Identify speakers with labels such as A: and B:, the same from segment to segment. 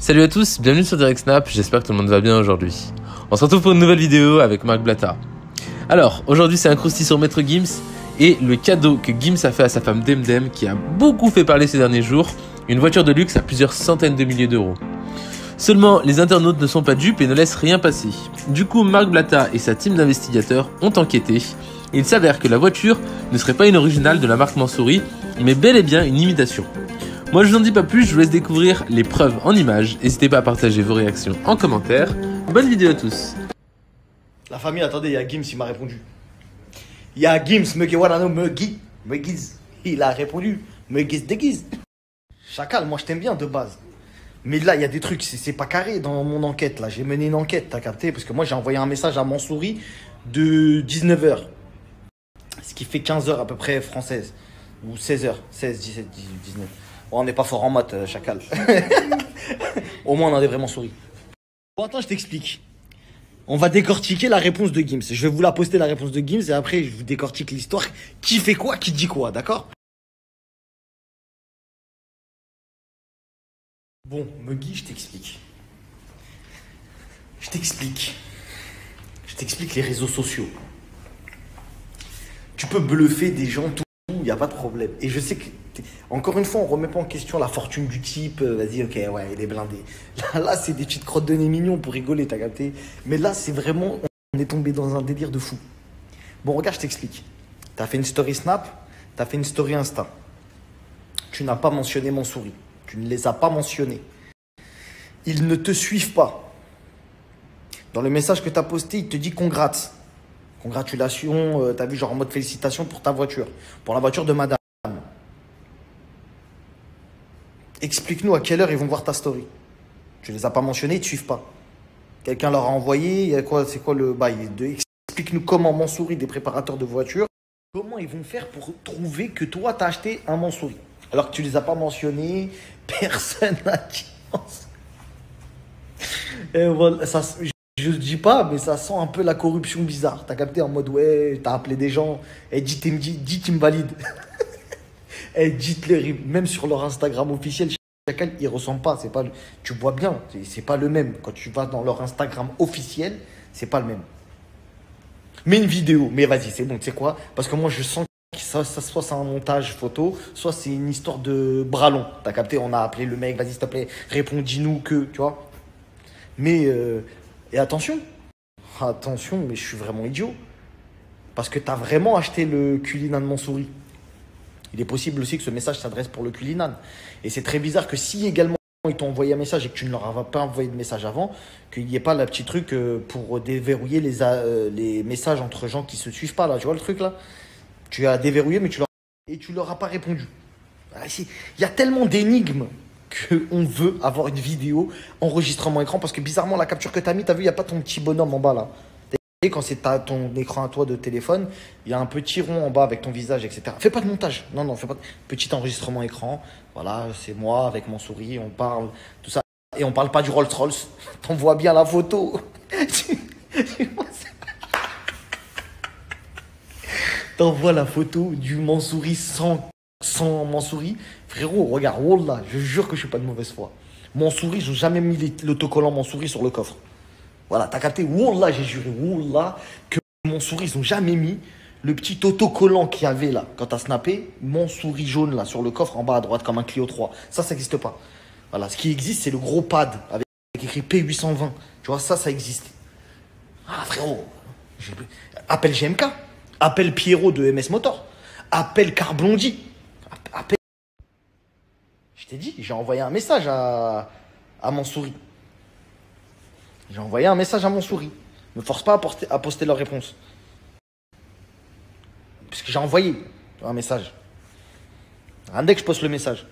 A: Salut à tous, bienvenue sur Direct Snap, j'espère que tout le monde va bien aujourd'hui. On se retrouve pour une nouvelle vidéo avec Marc Blatta. Alors, aujourd'hui c'est un croustillant sur Maître Gims et le cadeau que Gims a fait à sa femme Demdem qui a beaucoup fait parler ces derniers jours, une voiture de luxe à plusieurs centaines de milliers d'euros. Seulement, les internautes ne sont pas dupes et ne laissent rien passer. Du coup, Marc Blatta et sa team d'investigateurs ont enquêté. Et il s'avère que la voiture ne serait pas une originale de la marque Mansouri, mais bel et bien une imitation. Moi je vous en dis pas plus, je vous laisse découvrir les preuves en images. N'hésitez pas à partager vos réactions en commentaire. Bonne vidéo à tous.
B: La famille, attendez, il y a Gims, il m'a répondu. Il y a Gims, Megiz. Il a répondu, Megiz déguise. Chacal, moi je t'aime bien de base. Mais là, il y a des trucs, c'est pas carré dans mon enquête là. J'ai mené une enquête, t'as capté? Parce que moi j'ai envoyé un message à Mansouri de 19h. Ce qui fait 15h à peu près française. Ou 16h, 16, 17, 18, 19. Bon, on n'est pas fort en maths, Chacal. Au moins, on en est vraiment souri. Bon, attends, je t'explique. On va décortiquer la réponse de Gims. Je vais vous la poster, la réponse de Gims, et après, je vous décortique l'histoire. Qui fait quoi, qui dit quoi, d'accord? Bon, Megui, je t'explique. Je t'explique les réseaux sociaux. Tu peux bluffer des gens, tout, il n'y a pas de problème. Et je sais que, encore une fois, on ne remet pas en question la fortune du type. Vas-y, ok, ouais, il est blindé. Là c'est des petites crottes de nez mignons pour rigoler, t'as capté? Mais là, c'est vraiment, on est tombé dans un délire de fou. Bon, regarde, je t'explique. T'as fait une story Snap, t'as fait une story Insta. Tu n'as pas mentionné Mansouri. Tu ne les as pas mentionnés. Ils ne te suivent pas. Dans le message que tu as posté, il te dit congrats. Congratulations, t'as vu genre en mode félicitations pour ta voiture, pour la voiture de madame. Explique-nous à quelle heure ils vont voir ta story. Tu les as pas mentionnés, ils te suivent pas. Quelqu'un leur a envoyé, il y a quoi, c'est quoi le bail? Explique-nous comment Mansouri, des préparateurs de voitures, comment ils vont faire pour trouver que toi t'as acheté un Mansouri. Alors que tu les as pas mentionnés, personne n'a dit Mansouri. Et voilà, ça, je ne dis pas, mais ça sent un peu la corruption bizarre. T'as capté en mode, ouais, t'as appelé des gens, et dit tu me valides. Et dites-les, même sur leur Instagram officiel, chacun, ils ne ressemblent pas. C'est pas. Tu vois bien, c'est pas le même. Quand tu vas dans leur Instagram officiel, c'est pas le même. Mais une vidéo, mais vas-y, c'est bon, tu sais quoi? Parce que moi, je sens que soit c'est un montage photo, soit c'est une histoire de bras long. T'as capté, on a appelé le mec, vas-y, s'il te plaît, réponds, dis-nous que, tu vois. Mais, et attention, mais je suis vraiment idiot. Parce que tu as vraiment acheté le Cullinan de Mansouri. Il est possible aussi que ce message s'adresse pour le Cullinan. Et c'est très bizarre que si également ils t'ont envoyé un message et que tu ne leur as pas envoyé de message avant, qu'il n'y ait pas le petit truc pour déverrouiller les messages entre gens qui ne se suivent pas là. Tu vois le truc là? Tu as déverrouillé mais tu leur as pas répondu. Il y a tellement d'énigmes qu'on veut avoir une vidéo enregistrement écran parce que bizarrement la capture que tu as mis, tu as vu, il n'y a pas ton petit bonhomme en bas là. Et quand c'est ton écran à toi de téléphone, il y a un petit rond en bas avec ton visage, etc. Fais pas de montage. Non, fais pas de petit enregistrement écran. Voilà, c'est moi avec mon souris, on parle, tout ça. Et on parle pas du Rolls-Royce. T'envoies bien la photo. T'envoies la photo du Mansouri sans Mansouri. Frérot, regarde, wallah, je jure que je suis pas de mauvaise foi. Mansouri, je n'ai jamais mis l'autocollant Mansouri sur le coffre. Voilà, t'as capté, wallah, j'ai juré, wallah, que Mansouri, ils n'ont jamais mis le petit autocollant qu'il y avait là, quand t'as snappé, Mansouri jaune là, sur le coffre en bas à droite, comme un Clio 3. Ça n'existe pas. Voilà, ce qui existe, c'est le gros pad avec écrit P820. Tu vois, ça existe. Ah, frérot, appelle GMK, appelle Pierrot de MS Motor, appelle Carblondi, appelle. Je t'ai dit, j'ai envoyé un message à Mansouri. J'ai envoyé un message à Mansouri. Ne me force pas à poster leur réponse. Parce que j'ai envoyé un message. Rien dès que je poste le message.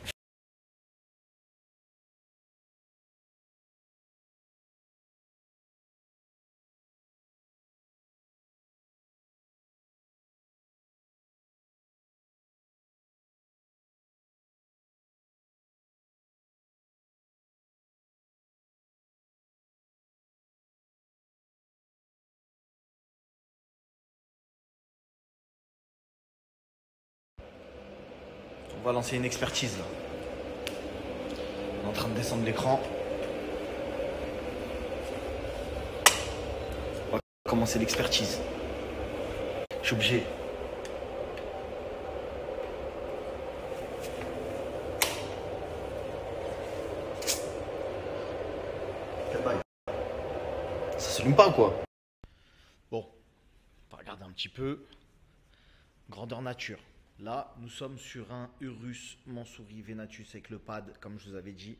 B: On va lancer une expertise là. On est en train de descendre l'écran. commencer l'expertise. Je suis obligé. Ça s'allume pas ou quoi? Bon, on va regarder un petit peu. Grandeur nature. Là, nous sommes sur un Urus Mansouri Venatus avec le pad, comme je vous avais dit.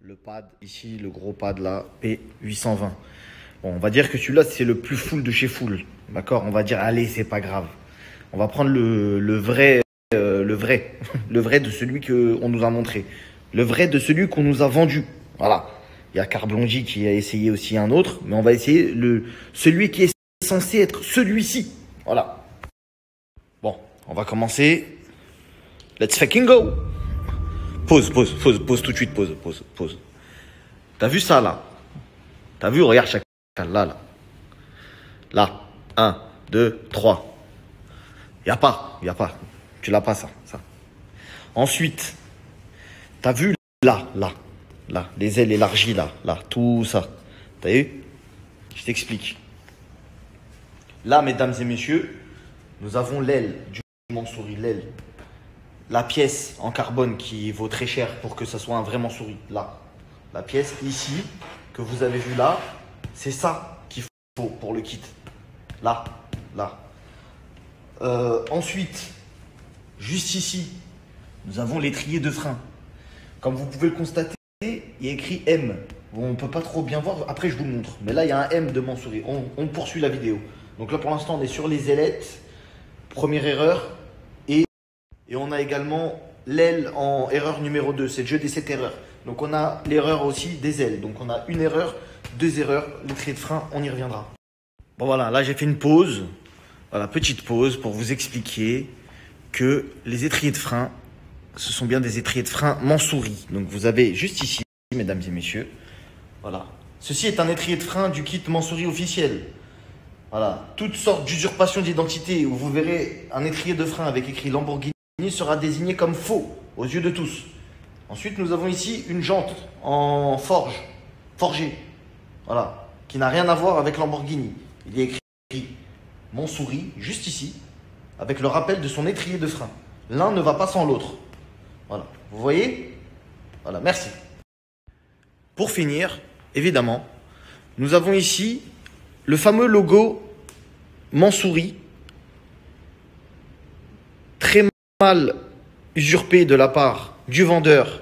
B: Le pad, ici, le gros pad là, P820. Bon, on va dire que celui-là, c'est le plus full de chez full. D'accord? On va dire, allez, c'est pas grave. On va prendre le vrai, le vrai de celui qu'on nous a montré. Le vrai de celui qu'on nous a vendu. Voilà. Il y a Carblongi qui a essayé aussi un autre, mais on va essayer celui qui est censé être celui-ci. Voilà. Bon, on va commencer. Let's fucking go. Pause tout de suite, pause. T'as vu ça là? T'as vu, regarde chacun là. Là, 1, 2, 3. Y a pas. Tu l'as pas ça. Ensuite, t'as vu là, les ailes élargies là, tout ça. T'as vu? Je t'explique. Là, mesdames et messieurs, nous avons l'aile du Mansouri, l'aile. La pièce en carbone qui vaut très cher pour que ça soit un vrai Mansouri. Là, la pièce ici, que vous avez vu là, c'est ça qu'il faut pour le kit. Là. Ensuite, juste ici, nous avons l'étrier de frein. Comme vous pouvez le constater, il y a écrit M. Bon, on ne peut pas trop bien voir, après je vous le montre. Mais là, il y a un M de Mansouri. On poursuit la vidéo. Donc là, pour l'instant, on est sur les ailettes. Première erreur. Et on a également l'aile en erreur numéro 2. C'est le jeu des 7 erreurs. Donc on a l'erreur aussi des ailes. Donc on a une erreur, 2 erreurs. L'étrier de frein, on y reviendra. Bon voilà, là j'ai fait une pause. Voilà, petite pause pour vous expliquer que les étriers de frein, ce sont bien des étriers de frein Mansouri. Donc vous avez juste ici, mesdames et messieurs. Voilà. Ceci est un étrier de frein du kit Mansouri officiel. Voilà. Toutes sortes d'usurpations d'identité où vous verrez un étrier de frein avec écrit Lamborghini sera désigné comme faux aux yeux de tous. Ensuite, nous avons ici une jante en forgée, voilà, qui n'a rien à voir avec Lamborghini. Il y a écrit Mansouri juste ici, avec le rappel de son étrier de frein. L'un ne va pas sans l'autre. Voilà, vous voyez? Voilà, merci. Pour finir, évidemment, nous avons ici le fameux logo Mansouri, très mal usurpé de la part du vendeur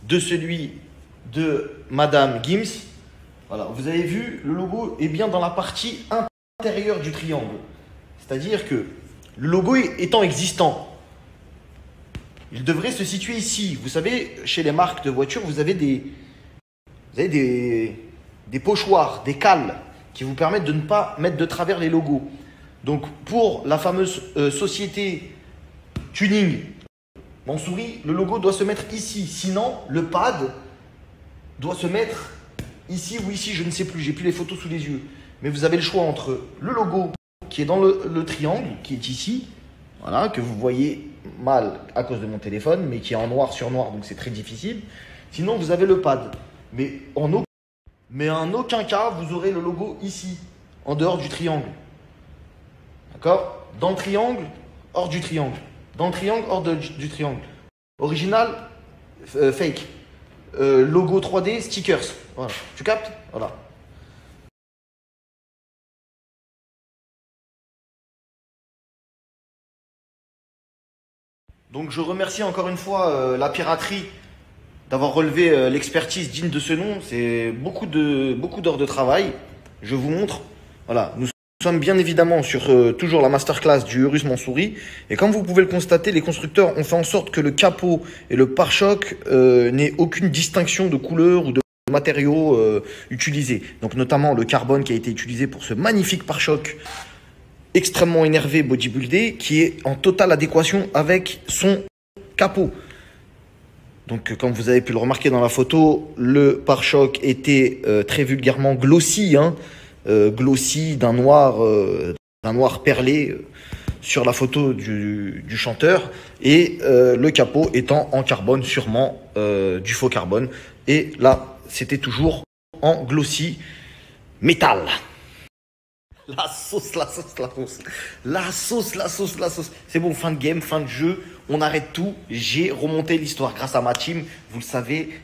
B: de celui de Madame Gims. Voilà, vous avez vu, le logo est bien dans la partie intérieure du triangle. C'est-à-dire que le logo étant existant, il devrait se situer ici. Vous savez, chez les marques de voitures, vous avez des pochoirs, des cales qui vous permettent de ne pas mettre de travers les logos. Donc, pour la fameuse société Tuning Mansouri, le logo doit se mettre ici. Sinon, le pad doit se mettre ici ou ici. Je ne sais plus, j'ai plus les photos sous les yeux. Mais vous avez le choix entre le logo qui est dans le triangle, qui est ici, voilà, que vous voyez mal à cause de mon téléphone, mais qui est en noir sur noir, donc c'est très difficile. Sinon, vous avez le pad. Mais en aucun cas, vous aurez le logo ici, en dehors du triangle. D'accord? Dans le triangle, hors du triangle. Dans le triangle, hors du triangle. Original, fake. Logo 3D, stickers. Voilà. Tu captes? Voilà. Donc je remercie encore une fois la piraterie d'avoir relevé l'expertise digne de ce nom. C'est beaucoup d'heures de travail. Je vous montre. Voilà. Nous sommes bien évidemment sur toujours la masterclass du Urus Mansouri. Et comme vous pouvez le constater, les constructeurs ont fait en sorte que le capot et le pare-choc n'aient aucune distinction de couleur ou de matériaux utilisés. Donc notamment le carbone qui a été utilisé pour ce magnifique pare-choc extrêmement énervé, bodybuildé, qui est en totale adéquation avec son capot. Donc comme vous avez pu le remarquer dans la photo, le pare-choc était très vulgairement glossy, hein, glossy d'un noir perlé sur la photo du chanteur, et le capot étant en carbone, sûrement du faux carbone, et là c'était toujours en glossy métal. La sauce, la sauce, la sauce. La sauce, la sauce, la sauce. C'est bon, fin de game, fin de jeu. On arrête tout. J'ai remonté l'histoire grâce à ma team. Vous le savez,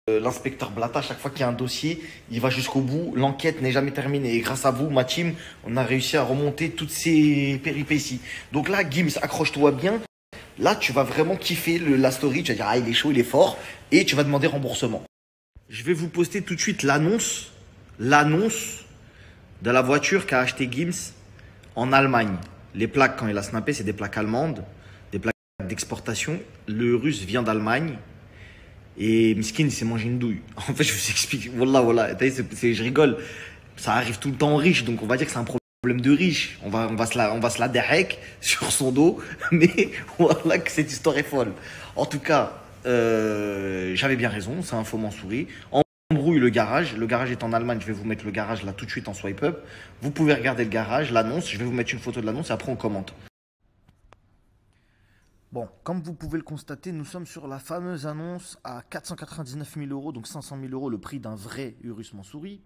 B: l'inspecteur Blata, chaque fois qu'il y a un dossier, il va jusqu'au bout. L'enquête n'est jamais terminée. Et grâce à vous, ma team, on a réussi à remonter toutes ces péripéties. Donc là, Gims, accroche-toi bien. Là, tu vas vraiment kiffer la story. Tu vas dire, ah, il est chaud, il est fort. Et tu vas demander remboursement. Je vais vous poster tout de suite l'annonce de la voiture qu'a acheté Gims en Allemagne. Les plaques, quand il a snappé, c'est des plaques allemandes, des plaques d'exportation. Le russe vient d'Allemagne. Et Miskin, il s'est mangé une douille. En fait, je vous explique. Wallah. Je rigole. Ça arrive tout le temps aux riches, donc on va dire que c'est un problème de riche. On va se la derek sur son dos. Mais voilà que cette histoire est folle. En tout cas, j'avais bien raison. C'est un faux Mansouri. Embrouille le garage. Le garage est en Allemagne. Je vais vous mettre le garage là tout de suite en swipe up. Vous pouvez regarder le garage, l'annonce. Je vais vous mettre une photo de l'annonce et après on commente. Bon, comme vous pouvez le constater, nous sommes sur la fameuse annonce à 499 000 euros, donc 500 000 euros, le prix d'un vrai Urus Mansouri.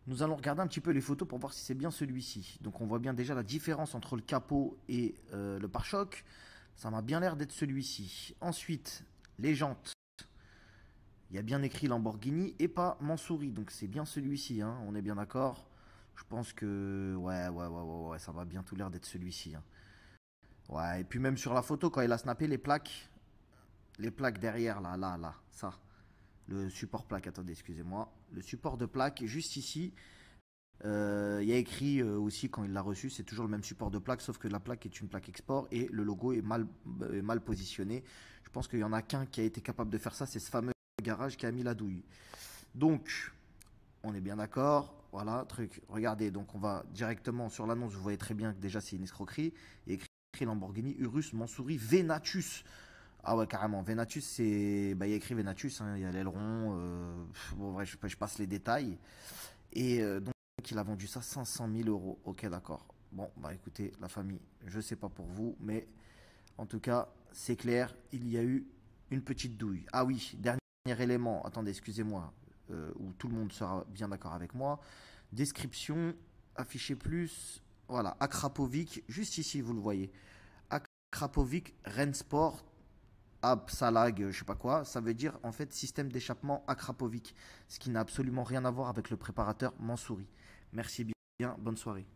B: Nous allons regarder un petit peu les photos pour voir si c'est bien celui-ci. Donc on voit bien déjà la différence entre le capot et le pare-choc. Ça m'a bien l'air d'être celui-ci. Ensuite, les jantes. Il y a bien écrit Lamborghini et pas Mansouri, donc c'est bien celui-ci, hein, on est bien d'accord. Je pense que ouais, ça va bien tout l'air d'être celui-ci, hein. Ouais, et puis même sur la photo, quand il a snappé les plaques derrière, là, ça. Le support plaque, attendez, excusez-moi. Le support de plaque, juste ici. Il y a écrit aussi, quand il l'a reçu, c'est toujours le même support de plaque, sauf que la plaque est une plaque export et le logo est mal positionné. Je pense qu'il n'y en a qu'un qui a été capable de faire ça, c'est ce fameux garage qui a mis la douille. Donc, on est bien d'accord. Voilà, truc. Regardez, donc on va directement sur l'annonce, vous voyez très bien que déjà c'est une escroquerie. Il y a écrit Lamborghini Urus Mansouri Venatus. Ah ouais, carrément. Venatus, c'est. Bah, il y a écrit Venatus, hein, il y a l'aileron. Bon, bref, je passe les détails. Et donc, il a vendu ça 500 000 euros. Ok, d'accord. Bon, bah écoutez, la famille, je sais pas pour vous, mais en tout cas, c'est clair, il y a eu une petite douille. Ah oui, dernier élément. Attendez, excusez-moi, où tout le monde sera bien d'accord avec moi. Description, affiché plus. Voilà, Akrapovic, juste ici, vous le voyez. Akrapovic Rensport Absalag, je sais pas quoi, ça veut dire en fait système d'échappement Akrapovic, ce qui n'a absolument rien à voir avec le préparateur Mansouri. Merci bien, bonne soirée.